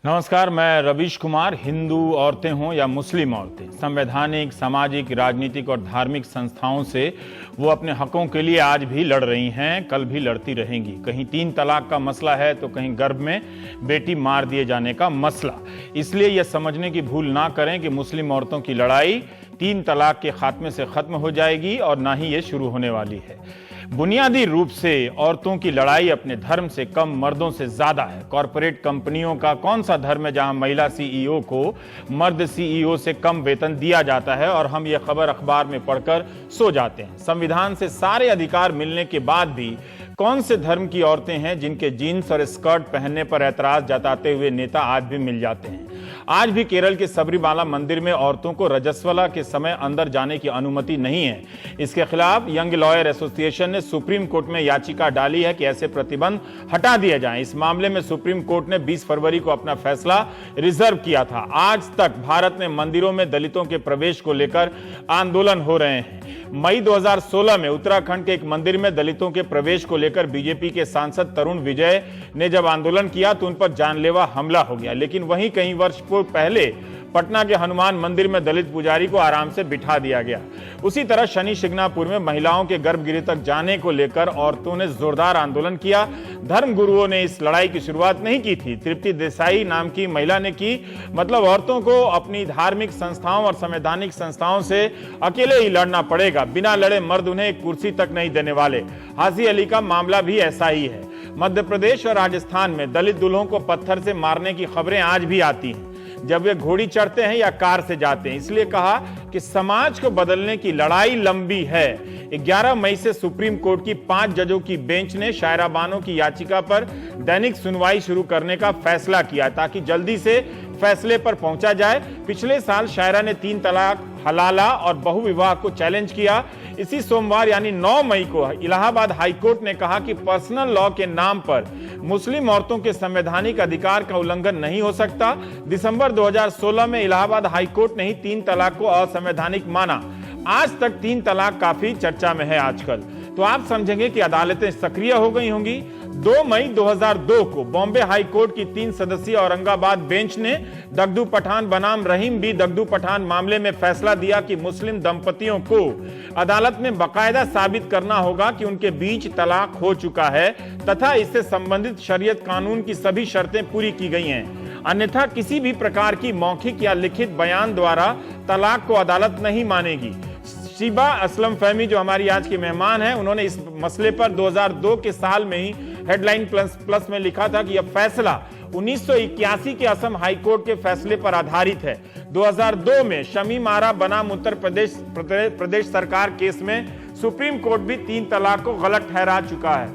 नमस्कार, मैं रवीश कुमार। हिंदू औरतें हों या मुस्लिम औरतें, संवैधानिक, सामाजिक, राजनीतिक और धार्मिक संस्थाओं से वो अपने हकों के लिए आज भी लड़ रही हैं, कल भी लड़ती रहेंगी। कहीं 3 तलाक का मसला है तो कहीं गर्भ में बेटी मार दिए जाने का मसला। इसलिए यह समझने की भूल ना करें कि मुस्लिम औरतों की लड़ाई 3 तलाक के खात्मे से खत्म हो जाएगी और ना ही ये शुरू होने वाली है। बुनियादी रूप से औरतों की लड़ाई अपने धर्म से कम मर्दों से ज्यादा है। कॉरपोरेट कंपनियों का कौन सा धर्म है जहां महिला सीईओ को मर्द सीईओ से कम वेतन दिया जाता है और हम ये खबर अखबार में पढ़कर सो जाते हैं। संविधान से सारे अधिकार मिलने के बाद भी कौन से धर्म की औरतें हैं जिनके जीन्स और स्कर्ट पहनने पर ऐतराज जताते हुए नेता आज भी मिल जाते हैं। आज भी केरल के सबरीमाला मंदिर में औरतों को रजस्वला के समय अंदर जाने की अनुमति नहीं है। इसके खिलाफ यंग लॉयर एसोसिएशन ने सुप्रीम कोर्ट में याचिका डाली है कि ऐसे प्रतिबंध हटा दिए जाएं। इस मामले में सुप्रीम कोर्ट ने 20 फरवरी को अपना फैसला रिजर्व किया था। आज तक भारत में मंदिरों में दलितों के प्रवेश को लेकर आंदोलन हो रहे हैं। मई 2016 में उत्तराखंड के एक मंदिर में दलितों के प्रवेश को लेकर बीजेपी के सांसद तरुण विजय ने जब आंदोलन किया तो उन पर जानलेवा हमला हो गया। लेकिन वहीं कई वर्ष पहले पटना के हनुमान मंदिर में दलित पुजारी को आराम से बिठा दिया गया। उसी तरह शनि शिंगणापुर में महिलाओं के गर्भगृह तक जाने को लेकर औरतों ने जोरदार आंदोलन किया। धर्म गुरुओं ने इस लड़ाई की शुरुआत नहीं की थी, तृप्ति देसाई नाम की महिला ने की। मतलब औरतों को अपनी धार्मिक संस्थाओं और संवैधानिक संस्थाओं से अकेले ही लड़ना पड़ेगा, बिना लड़े मर्द उन्हें एक कुर्सी तक नहीं देने वाले। हाजी अली का मामला भी ऐसा ही है। मध्य प्रदेश और राजस्थान में दलित दूल्हों को पत्थर से मारने की खबरें आज भी आती हैं जब वे घोड़ी चढ़ते हैं या कार से जाते हैं। इसलिए कहा कि समाज को बदलने की लड़ाई लंबी है। 11 मई से सुप्रीम कोर्ट की 5 जजों की बेंच ने शायरा बानो की याचिका पर दैनिक सुनवाई शुरू करने का फैसला किया ताकि जल्दी से फैसले पर पहुंचा जाए। पिछले साल शायरा ने 3 तलाक, हलाला और बहुविवाह को चैलेंज किया। इसी सोमवार यानी 9 मई को इलाहाबाद हाईकोर्ट ने कहा कि पर्सनल लॉ के नाम पर मुस्लिम औरतों के संवैधानिक अधिकार का उल्लंघन नहीं हो सकता। दिसंबर 2016 में इलाहाबाद हाईकोर्ट ने ही 3 तलाक को असंवैधानिक माना। आज तक 3 तलाक काफी चर्चा में है आजकल। तो आप समझेंगे कि अदालतें सक्रिय हो गई होंगी। 2 मई 2002 को बॉम्बे हाई कोर्ट की 3 सदस्यीय औरंगाबाद बेंच ने दगदू पठान बनाम रहीम बी दगदू पठान मामले में फैसला दिया कि मुस्लिम दंपतियों को अदालत में बाकायदा साबित करना होगा कि उनके बीच तलाक हो चुका है तथा इससे संबंधित शरीयत कानून की सभी शर्तें पूरी की गई हैं। अन्यथा किसी भी प्रकार की मौखिक या लिखित बयान द्वारा तलाक को अदालत नहीं मानेगी। शिबा असलम फहमी जो हमारी आज की मेहमान है, उन्होंने इस मसले पर 2002 के साल में ही हेडलाइन प्लस में लिखा था कि यह फैसला 1981 के असम हाईकोर्ट के फैसले पर आधारित है। 2002 में शमी मारा बनाम उत्तर प्रदेश सरकार केस में सुप्रीम कोर्ट भी 3 तलाक को गलत ठहरा चुका है।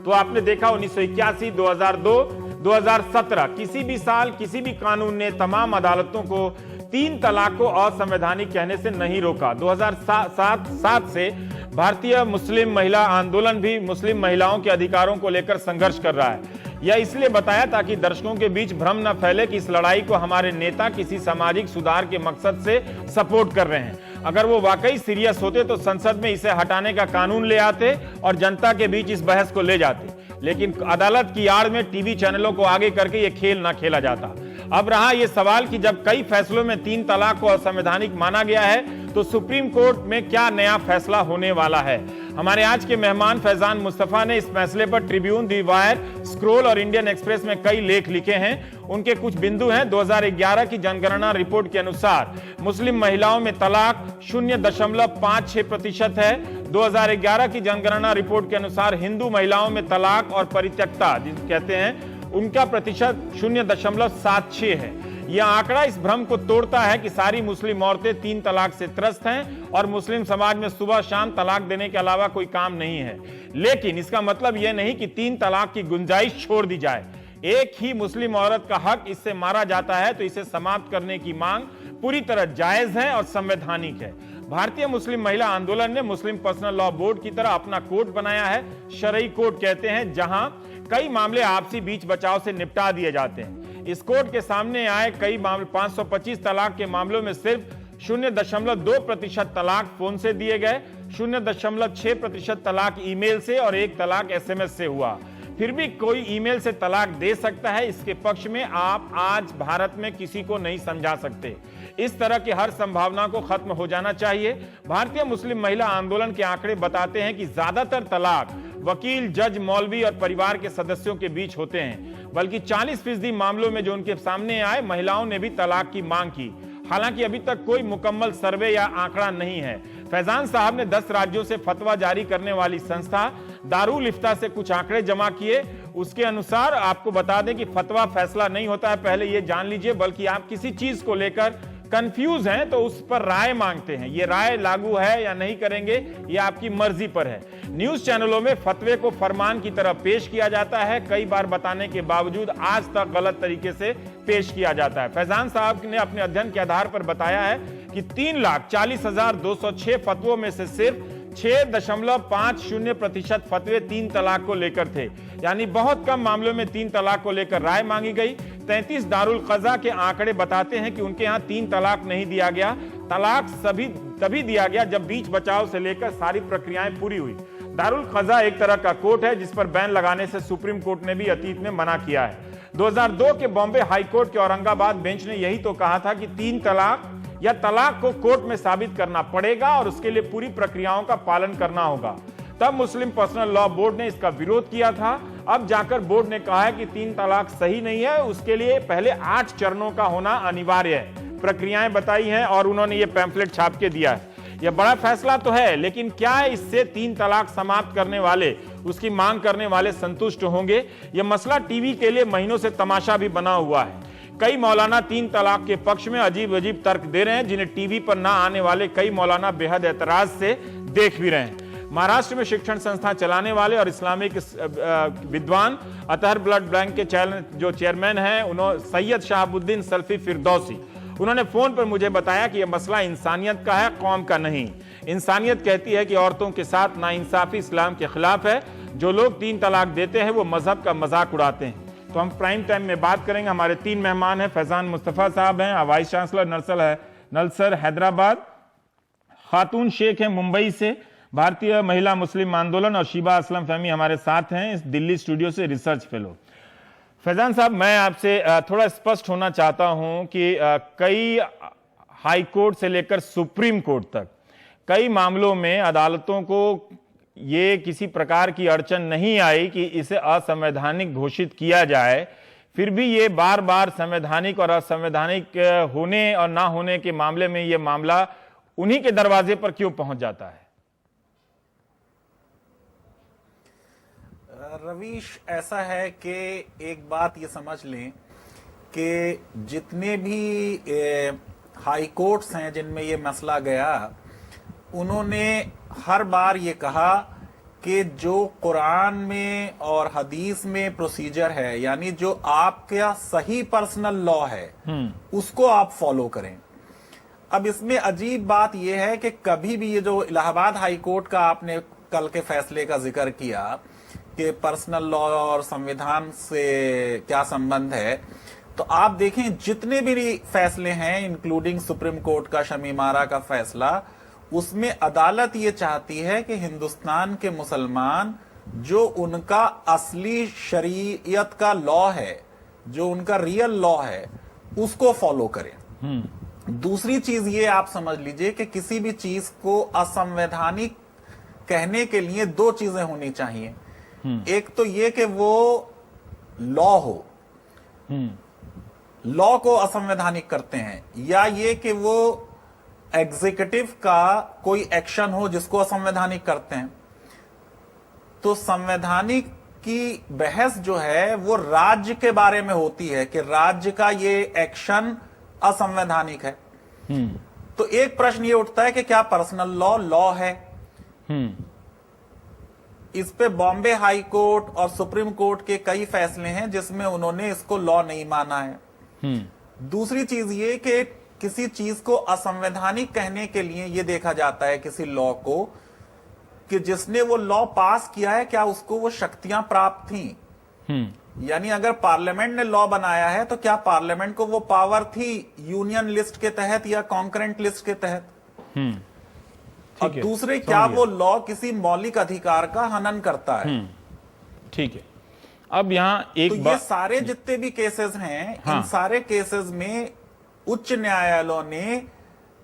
तो आपने देखा 1981, 2002, 2017 किसी भी साल किसी भी कानून ने तमाम अदालतों को 3 तलाक को असंवैधानिक कहने से नहीं रोका। 2007 से भारतीय मुस्लिम महिला आंदोलन भी मुस्लिम महिलाओं के अधिकारों को लेकर संघर्ष कर रहा है। यह इसलिए बताया ताकि दर्शकों के बीच भ्रम न फैले कि इस लड़ाई को हमारे नेता किसी सामाजिक सुधार के मकसद से सपोर्ट कर रहे हैं। अगर वो वाकई सीरियस होते तो संसद में इसे हटाने का कानून ले आते और जनता के बीच इस बहस को ले जाते। लेकिन अदालत की आड़ में टीवी चैनलों को आगे करके ये खेल ना खेला जाता। अब रहा यह सवाल कि जब कई फैसलों में 3 तलाक को असंवैधानिक माना गया है तो सुप्रीम कोर्ट में क्या नया फैसला होने वाला है। हमारे आज के मेहमान फैजान मुस्तफा ने इस फैसले पर ट्रिब्यून, दी वायर, स्क्रोल और इंडियन एक्सप्रेस में कई लेख लिखे हैं। उनके कुछ बिंदु हैं। 2011 की जनगणना रिपोर्ट के अनुसार मुस्लिम महिलाओं में तलाक 0.56% है। 2011 की जनगणना रिपोर्ट के अनुसार हिंदू महिलाओं में तलाक और परित्यक्ता जिसे कहते हैं उनका प्रतिशत 0.76 है। यह आंकड़ा इस भ्रम को तोड़ता है कि सारी मुस्लिम औरतें 3 तलाक से त्रस्त हैं और मुस्लिम समाज में सुबह शाम तलाक देने के अलावा कोई काम नहीं है। लेकिन इसका मतलब यह नहीं कि 3 तलाक की गुंजाइश छोड़ दी जाए। एक ही मुस्लिम औरत का हक इससे मारा जाता है तो इसे समाप्त करने की मांग पूरी तरह जायज है और संवैधानिक है। भारतीय मुस्लिम महिला आंदोलन ने मुस्लिम पर्सनल लॉ बोर्ड की तरह अपना कोर्ट बनाया है। शरई कोर्ट कहते हैं, जहां कई मामले आपसी बीच बचाव से निपटा दिए जाते हैं। इस कोर्ट के सामने आए कई मामले 525 तलाक के मामलों में सिर्फ 0.2% तलाक फोन से दिए गए, 0.6% तलाक ईमेल से और 1 तलाक एसएमएस से हुआ। फिर भी कोई ईमेल से तलाक दे सकता है, इसके पक्ष में आप आज भारत में किसी को नहीं समझा सकते। इस तरह की हर संभावना को खत्म हो जाना चाहिए। भारतीय मुस्लिम महिला आंदोलन के आंकड़े बताते हैं कि ज्यादातर तलाक वकील, जज, मौलवी और परिवार के सदस्यों के बीच होते हैं, बल्कि 40% मामलों में जो उनके सामने आए, महिलाओं ने भी तलाक की मांग की। हालांकि अभी तक कोई मुकम्मल सर्वे या आंकड़ा नहीं है। फैजान साहब ने 10 राज्यों से फतवा जारी करने वाली संस्था दारुल इफ्ता से कुछ आंकड़े जमा किए। उसके अनुसार आपको बता दें कि फतवा फैसला नहीं होता है, पहले ये जान लीजिए, बल्कि आप किसी चीज को लेकर कंफ्यूज हैं तो उस पर राय मांगते हैं। ये राय लागू है या नहीं करेंगे, ये आपकी मर्जी पर है। न्यूज चैनलों में फतवे को फरमान की तरह पेश किया जाता है, कई बार बताने के बावजूद आज तक गलत तरीके से पेश किया जाता है। फैजान साहब ने अपने अध्ययन के आधार पर बताया है कि 3,40,206 फतवों में से सिर्फ 6.50% फतवे 3 तलाक को लेकर थे, यानी बहुत कम मामलों में 3 तलाक को लेकर राय मांगी गई। 33 दारुल कज़ा के आंकड़े बताते हैं कि उनके यहाँ 3 तलाक नहीं दिया गया। तलाक तभी दिया गया जब बीच बचाव से लेकर सारी प्रक्रियाएं पूरी हुई। दारुल कज़ा एक तरह का कोर्ट है जिस पर बैन लगाने से सुप्रीम कोर्ट ने भी अतीत में मना किया है। 2002 के बॉम्बे हाई कोर्ट के औरंगाबाद बेंच ने यही तो कहा था कि 3 तलाक या तलाक को कोर्ट में साबित करना पड़ेगा और उसके लिए पूरी प्रक्रियाओं का पालन करना होगा। तब मुस्लिम पर्सनल लॉ बोर्ड ने इसका विरोध किया था। अब जाकर बोर्ड ने कहा है कि 3 तलाक सही नहीं है, उसके लिए पहले 8 चरणों का होना अनिवार्य है। प्रक्रियाएं बताई हैं और उन्होंने ये पैम्फलेट छाप के दिया है। यह बड़ा फैसला तो है, लेकिन क्या इससे 3 तलाक समाप्त करने वाले, उसकी मांग करने वाले संतुष्ट होंगे? यह मसला टीवी के लिए महीनों से तमाशा भी बना हुआ है। कई मौलाना 3 तलाक के पक्ष में अजीब अजीब तर्क दे रहे हैं, जिन्हें टीवी पर ना आने वाले कई मौलाना बेहद एतराज से देख भी रहे हैं। महाराष्ट्र में शिक्षण संस्था चलाने वाले और इस्लामिक विद्वान अतहर ब्लड बैंक के जो चेयरमैन हैं, उन्होंने सैयद शहाबुद्दीन सल्फी फिरदौसी, उन्होंने फोन पर मुझे बताया कि यह मसला इंसानियत का है, कौम का नहीं। इंसानियत कहती है कि औरतों के साथ नाइंसाफी इस्लाम के खिलाफ है। जो लोग 3 तलाक देते हैं वो मजहब का मजाक उड़ाते हैं। तो हम प्राइम टाइम में बात करेंगे। हमारे 3 मेहमान हैं। फैजान मुस्तफा साहब हैं, वाइस चांसलर नलसर हैदराबाद, खातून शेख हैं मुंबई से, भारतीय महिला मुस्लिम आंदोलन, और शिबा असलम फहमी हमारे साथ हैं इस दिल्ली स्टूडियो से, रिसर्च फेलो। फैजान साहब, मैं आपसे थोड़ा स्पष्ट होना चाहता हूं कि कई हाई कोर्ट से लेकर सुप्रीम कोर्ट तक कई मामलों में अदालतों को ये किसी प्रकार की अड़चन नहीं आई कि इसे असंवैधानिक घोषित किया जाए, फिर भी ये बार बार संवैधानिक और असंवैधानिक होने और ना होने के मामले में ये मामला उन्हीं के दरवाजे पर क्यों पहुंच जाता है? रवीश, ऐसा है कि एक बात ये समझ लें कि जितने भी हाई कोर्ट्स हैं जिनमें ये मसला गया, उन्होंने हर बार ये कहा कि जो कुरान में और हदीस में प्रोसीजर है, यानी जो आपका सही पर्सनल लॉ है, उसको आप फॉलो करें। अब इसमें अजीब बात यह है कि कभी भी ये जो इलाहाबाद हाई कोर्ट का आपने कल के फैसले का जिक्र किया कि पर्सनल लॉ और संविधान से क्या संबंध है, तो आप देखें जितने भी फैसले हैं, इंक्लूडिंग सुप्रीम कोर्ट का शमीमारा का फैसला, उसमें अदालत ये चाहती है कि हिंदुस्तान के मुसलमान जो उनका असली शरीयत का लॉ है, जो उनका रियल लॉ है, उसको फॉलो करें। दूसरी चीज ये आप समझ लीजिए कि किसी भी चीज को असंवैधानिक कहने के लिए 2 चीजें होनी चाहिए। एक तो ये कि वो लॉ हो, लॉ को असंवैधानिक करते हैं, या ये कि वो एग्जीक्यूटिव का कोई एक्शन हो जिसको असंवैधानिक करते हैं। तो संवैधानिक की बहस जो है वो राज्य के बारे में होती है कि राज्य का ये एक्शन असंवैधानिक है। तो एक प्रश्न ये उठता है कि क्या पर्सनल लॉ है? इस पे बॉम्बे हाई कोर्ट और सुप्रीम कोर्ट के कई फैसले हैं जिसमें उन्होंने इसको लॉ नहीं माना है। दूसरी चीज ये कि किसी चीज को असंवैधानिक कहने के लिए यह देखा जाता है किसी लॉ को कि जिसने वो लॉ पास किया है क्या उसको वो शक्तियां प्राप्त थी। यानी अगर पार्लियामेंट ने लॉ बनाया है तो क्या पार्लियामेंट को वो पावर थी यूनियन लिस्ट के तहत या कॉन्करेंट लिस्ट के तहत? और ठीक है, दूसरे, क्या वो लॉ किसी मौलिक अधिकार का हनन करता है? ठीक है। अब यहां एक तो ये सारे जितने भी केसेस हैं, इन सारे केसेस में उच्च न्यायालयों ने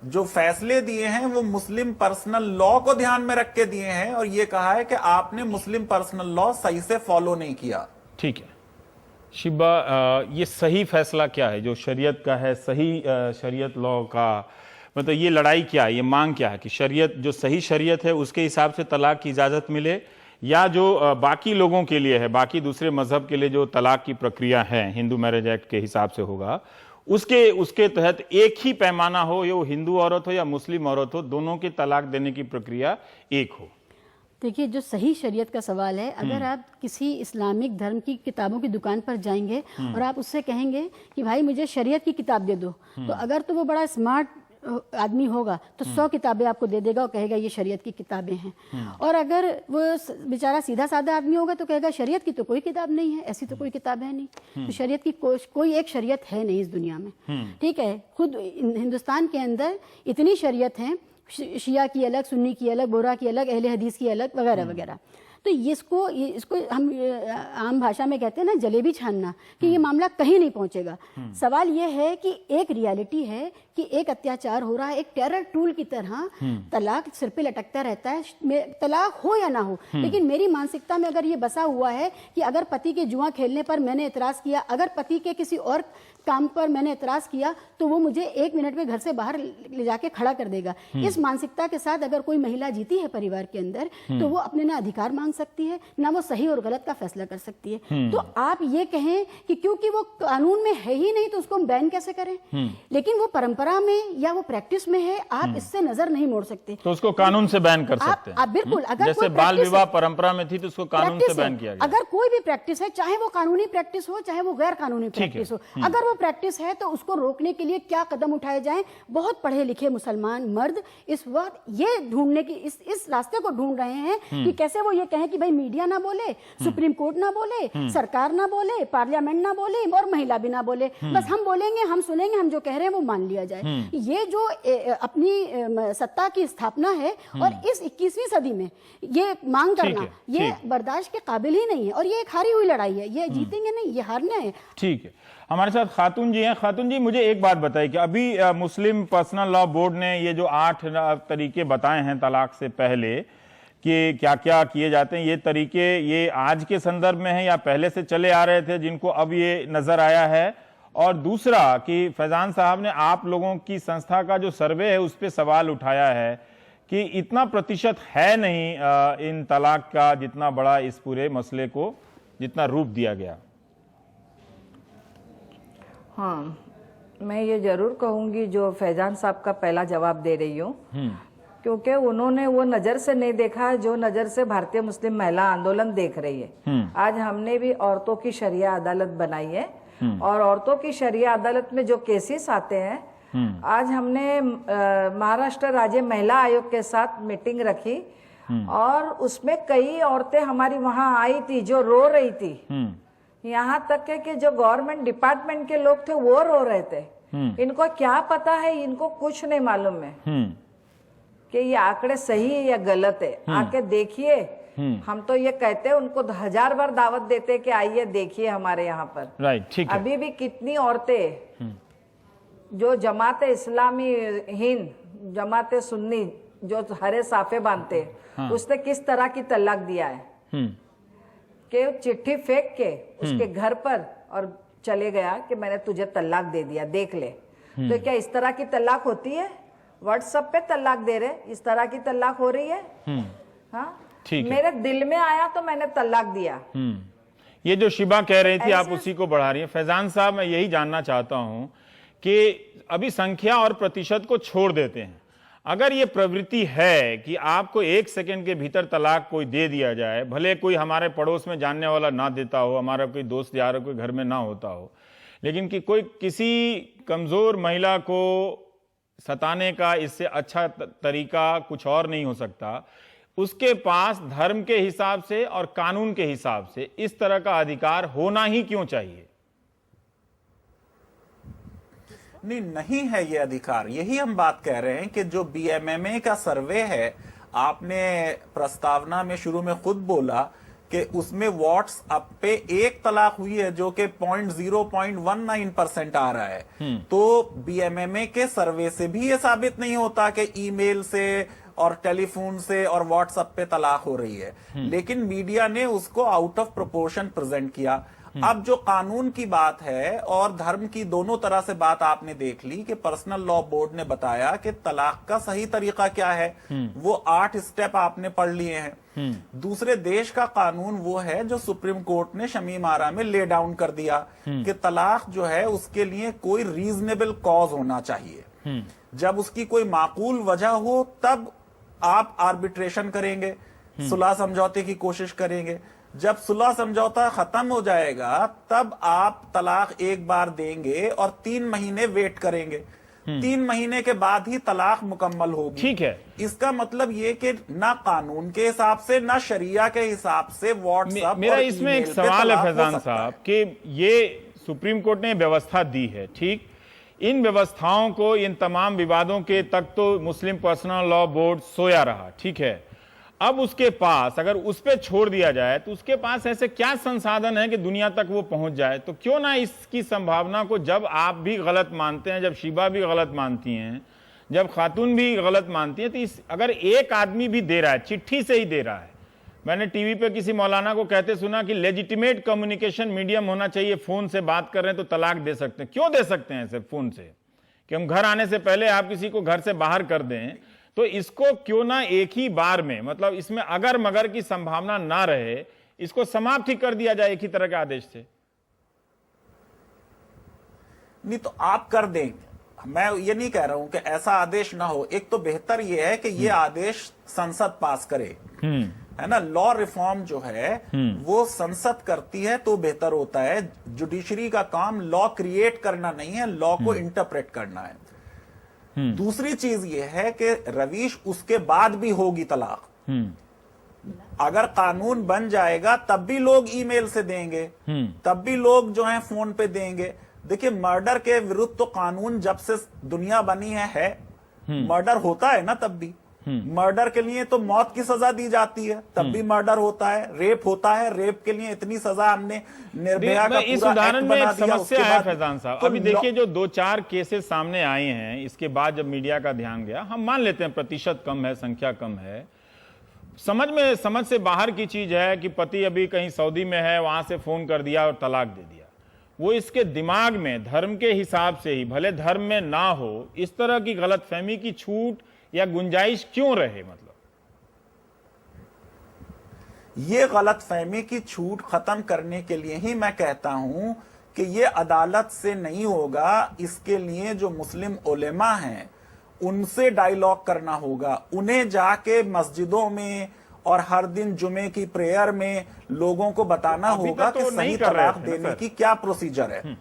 जो फैसले दिए हैं वो मुस्लिम पर्सनल लॉ को ध्यान में रख के दिए हैं और ये कहा है कि आपने मुस्लिम पर्सनल लॉ सही से फॉलो नहीं किया। ठीक है शिबा, ये सही फैसला क्या है जो शरीयत का है, सही शरीयत लॉ का? मतलब ये लड़ाई क्या है, ये मांग क्या है कि शरीयत, जो सही शरीयत है उसके हिसाब से तलाक की इजाजत मिले, या जो बाकी लोगों के लिए है, बाकी दूसरे मजहब के लिए जो तलाक की प्रक्रिया है हिंदू मैरिज एक्ट के हिसाब से होगा, उसके तहत एक ही पैमाना हो, ये वो हिंदू औरत हो या मुस्लिम औरत हो, दोनों के तलाक देने की प्रक्रिया एक हो? देखिए, जो सही शरीयत का सवाल है, अगर आप किसी इस्लामिक धर्म की किताबों की दुकान पर जाएंगे और आप उससे कहेंगे कि भाई मुझे शरीयत की किताब दे दो, तो अगर तो वो बड़ा स्मार्ट आदमी होगा तो 100 किताबें आपको दे देगा और कहेगा ये शरीयत की किताबें हैं। और अगर वो बेचारा सीधा साधा आदमी होगा तो कहेगा शरीयत की तो कोई किताब नहीं है, ऐसी तो कोई किताब है नहीं। तो शरीयत की कोई एक शरीयत है नहीं इस दुनिया में। ठीक है, खुद हिंदुस्तान के अंदर इतनी शरीयत है, शिया की अलग, सुन्नी की अलग, बोरा की अलग, अहले हदीस की अलग, वगैरह वगैरह। तो इसको हम आम भाषा में कहते हैं ना, जलेबी छानना, कि ये मामला कहीं नहीं पहुंचेगा। सवाल ये है कि एक रियलिटी है कि एक अत्याचार हो रहा है, एक टेरर टूल की तरह तलाक सिर पे लटकता रहता है, तलाक हो या ना हो। लेकिन मेरी मानसिकता में अगर ये बसा हुआ है कि अगर पति के जुआ खेलने पर मैंने एतराज किया, अगर पति के किसी और काम पर मैंने एतराज किया, तो वो मुझे 1 मिनट में घर से बाहर ले जाके खड़ा कर देगा। इस मानसिकता के साथ अगर कोई महिला जीती है परिवार के अंदर, तो वो अपने ना अधिकार मांग सकती है, ना वो सही और गलत का फैसला कर सकती है। तो आप ये कहें कि क्योंकि वो कानून में है ही नहीं तो उसको हम बैन कैसे करें? लेकिन वो परंपरा में या वो प्रैक्टिस में है, आप इससे नजर नहीं मोड़ सकते। तो उसको कानून से बैन कर सकते हैं। बिल्कुल, अगर जैसे बाल विवाह परंपरा में थी तो उसको कानून से बैन किया गया। अगर कोई भी प्रैक्टिस है, चाहे वो कानूनी प्रैक्टिस हो चाहे वो गैर कानूनी प्रैक्टिस हो, अगर वो प्रैक्टिस है तो उसको रोकने के लिए क्या कदम उठाए जाएं? बहुत पढ़े लिखे मुसलमान मर्द इस वक्त ये ढूंढने की इस रास्ते को ढूंढ रहे हैं कि कैसे वो ये कहें कि भाई मीडिया ना बोले, सुप्रीम कोर्ट ना बोले, सरकार ना बोले, पार्लियामेंट ना बोले और महिला भी ना बोले, बस हम बोलेंगे, हम सुनेंगे, हम जो कह रहे हैं वो मान लिया जाए। ये जो अपनी सत्ता की स्थापना है और इस 21वीं सदी में ये मांग करना, ये बर्दाश्त के काबिल ही नहीं है। और ये एक हारी हुई लड़ाई है, ये जीतेंगे नहीं, ये हारना है। ठीक है, हमारे साथ खातून जी हैं। खातून जी, मुझे एक बात बताइए कि अभी मुस्लिम पर्सनल लॉ बोर्ड ने ये जो 8 तरीके बताए हैं तलाक से पहले कि क्या क्या किए जाते हैं, ये तरीके ये आज के संदर्भ में हैं या पहले से चले आ रहे थे जिनको अब ये नजर आया है? और दूसरा कि फैजान साहब ने आप लोगों की संस्था का जो सर्वे है उस पर सवाल उठाया है कि इतना प्रतिशत है नहीं इन तलाक का जितना बड़ा इस पूरे मसले को जितना रूप दिया गया। हाँ, मैं ये जरूर कहूंगी जो फैजान साहब का पहला जवाब दे रही हूँ, क्योंकि उन्होंने वो नजर से नहीं देखा जो नजर से भारतीय मुस्लिम महिला आंदोलन देख रही है। आज हमने भी औरतों की शरिया अदालत बनाई है और औरतों की शरिया अदालत में जो केसेस आते हैं, आज हमने महाराष्ट्र राज्य महिला आयोग के साथ मीटिंग रखी और उसमें कई औरतें हमारी वहां आई थी जो रो रही थी। यहाँ तक है कि जो गवर्नमेंट डिपार्टमेंट के लोग थे वो रो रहे थे। इनको क्या पता है, इनको कुछ नहीं मालूम है कि ये आंकड़े सही है या गलत है। आके देखिए, हम तो ये कहते हैं, उनको 1000 बार दावत देते कि आइए देखिए हमारे यहाँ पर। राइट, ठीक है। अभी भी कितनी औरतें जो जमाते इस्लामी हिंद, जमाते सुन्नी जो हरे साफे बांधते, उसने किस तरह की तलाक दिया है कि चिट्ठी फेंक के उसके घर पर और चले गया कि मैंने तुझे तलाक दे दिया, देख ले। तो क्या इस तरह की तलाक होती है? व्हाट्सएप पे तलाक दे रहे, इस तरह की तलाक हो रही है? हाँ, मेरे दिल में आया तो मैंने तलाक दिया। ये जो शिबा कह रही थी आप उसी को बढ़ा रही है। फैजान साहब, मैं यही जानना चाहता हूं कि अभी संख्या और प्रतिशत को छोड़ देते हैं, अगर ये प्रवृत्ति है कि आपको 1 सेकंड के भीतर तलाक कोई दे दिया जाए, भले कोई हमारे पड़ोस में जानने वाला ना देता हो, हमारा कोई दोस्त यार कोई घर में ना होता हो, लेकिन कि कोई किसी कमजोर महिला को सताने का इससे अच्छा तरीका कुछ और नहीं हो सकता, उसके पास धर्म के हिसाब से और कानून के हिसाब से इस तरह का अधिकार होना ही क्यों चाहिए? नहीं है ये अधिकार। यही हम बात कह रहे हैं कि जो बीएमएमए का सर्वे है, आपने प्रस्तावना में शुरू में खुद बोला कि उसमें व्हाट्सएप पे एक तलाक हुई है जो कि 0.19% आ रहा है। तो बीएमएमए के सर्वे से भी ये साबित नहीं होता कि ईमेल से और टेलीफोन से और व्हाट्सएप पे तलाक हो रही है, लेकिन मीडिया ने उसको आउट ऑफ प्रोपोर्शन प्रेजेंट किया। अब जो कानून की बात है और धर्म की, दोनों तरह से बात आपने देख ली कि पर्सनल लॉ बोर्ड ने बताया कि तलाक का सही तरीका क्या है। वो 8 स्टेप आपने पढ़ लिए हैं। दूसरे देश का कानून वो है जो सुप्रीम कोर्ट ने शमीम आरा में ले डाउन कर दिया कि तलाक जो है उसके लिए कोई रीजनेबल कॉज होना चाहिए। जब उसकी कोई माकूल वजह हो तब आप आर्बिट्रेशन करेंगे, सुलह समझौते की कोशिश करेंगे। जब सुलह समझौता खत्म हो जाएगा तब आप तलाक एक बार देंगे और 3 महीने वेट करेंगे। 3 महीने के बाद ही तलाक मुकम्मल होगी। ठीक है। इसका मतलब ये कि ना कानून के हिसाब से ना शरिया के हिसाब से व्हाट्सएप मेरा इसमें एक सवाल है फैजान साहब कि ये सुप्रीम कोर्ट ने व्यवस्था दी है, ठीक, इन व्यवस्थाओं को, इन तमाम विवादों के तक तो मुस्लिम पर्सनल लॉ बोर्ड सोया रहा, ठीक है। अब उसके पास अगर उस पे छोड़ दिया जाए तो उसके पास ऐसे क्या संसाधन है कि दुनिया तक वो पहुंच जाए? तो क्यों ना इसकी संभावना को, जब आप भी गलत मानते हैं, जब शिबा भी गलत मानती हैं, जब खातून भी गलत मानती हैं, तो अगर एक आदमी भी दे रहा है, चिट्ठी से ही दे रहा है। मैंने टीवी पे किसी मौलाना को कहते सुना कि लेजिटिमेट कम्युनिकेशन मीडियम होना चाहिए, फोन से बात कर रहे हैं तो तलाक दे सकते हैं। क्यों दे सकते हैं सिर्फ फोन से? कि हम घर आने से पहले आप किसी को घर से बाहर कर दें, तो इसको क्यों ना एक ही बार में, मतलब इसमें अगर मगर की संभावना ना रहे, इसको समाप्त ही कर दिया जाए एक ही तरह के आदेश से। नहीं तो आप कर देंगे, मैं ये नहीं कह रहा हूं कि ऐसा आदेश ना हो। एक तो बेहतर ये है कि ये आदेश संसद पास करे, है ना। लॉ रिफॉर्म जो है वो संसद करती है तो बेहतर होता है। जुडिशरी का काम लॉ क्रिएट करना नहीं है, लॉ को इंटरप्रेट करना है। दूसरी चीज ये है कि रवीश, उसके बाद भी होगी तलाक। अगर कानून बन जाएगा तब भी लोग ईमेल से देंगे, तब भी लोग जो है फोन पे देंगे। देखिए, मर्डर के विरुद्ध तो कानून जब से दुनिया बनी है। मर्डर होता है ना तब भी। मर्डर के लिए तो मौत की सजा दी जाती है, तब भी मर्डर होता है। रेप होता है, रेप के लिए इतनी सजा हमने निर्भया का इस पूरा उदाहरण एक्ट में बना एक दिया। समस्या है फैजान साहब, तो अभी देखिए जो 2-4 केसेस सामने आए हैं, इसके बाद जब मीडिया का ध्यान गया, हम मान लेते हैं प्रतिशत कम है, संख्या कम है, समझ से बाहर की चीज है कि पति अभी कहीं सऊदी में है, वहां से फोन कर दिया और तलाक दे दिया। वो इसके दिमाग में धर्म के हिसाब से ही, भले धर्म में ना हो, इस तरह की गलतफहमी की छूट या गुंजाइश क्यों रहे? मतलब ये गलतफहमी की छूट खत्म करने के लिए ही मैं कहता हूं कि ये अदालत से नहीं होगा। इसके लिए जो मुस्लिम उलेमा हैं उनसे डायलॉग करना होगा। उन्हें जाके मस्जिदों में और हर दिन जुमे की प्रेयर में लोगों को बताना होगा कि सही तलाक देने की क्या प्रोसीजर है।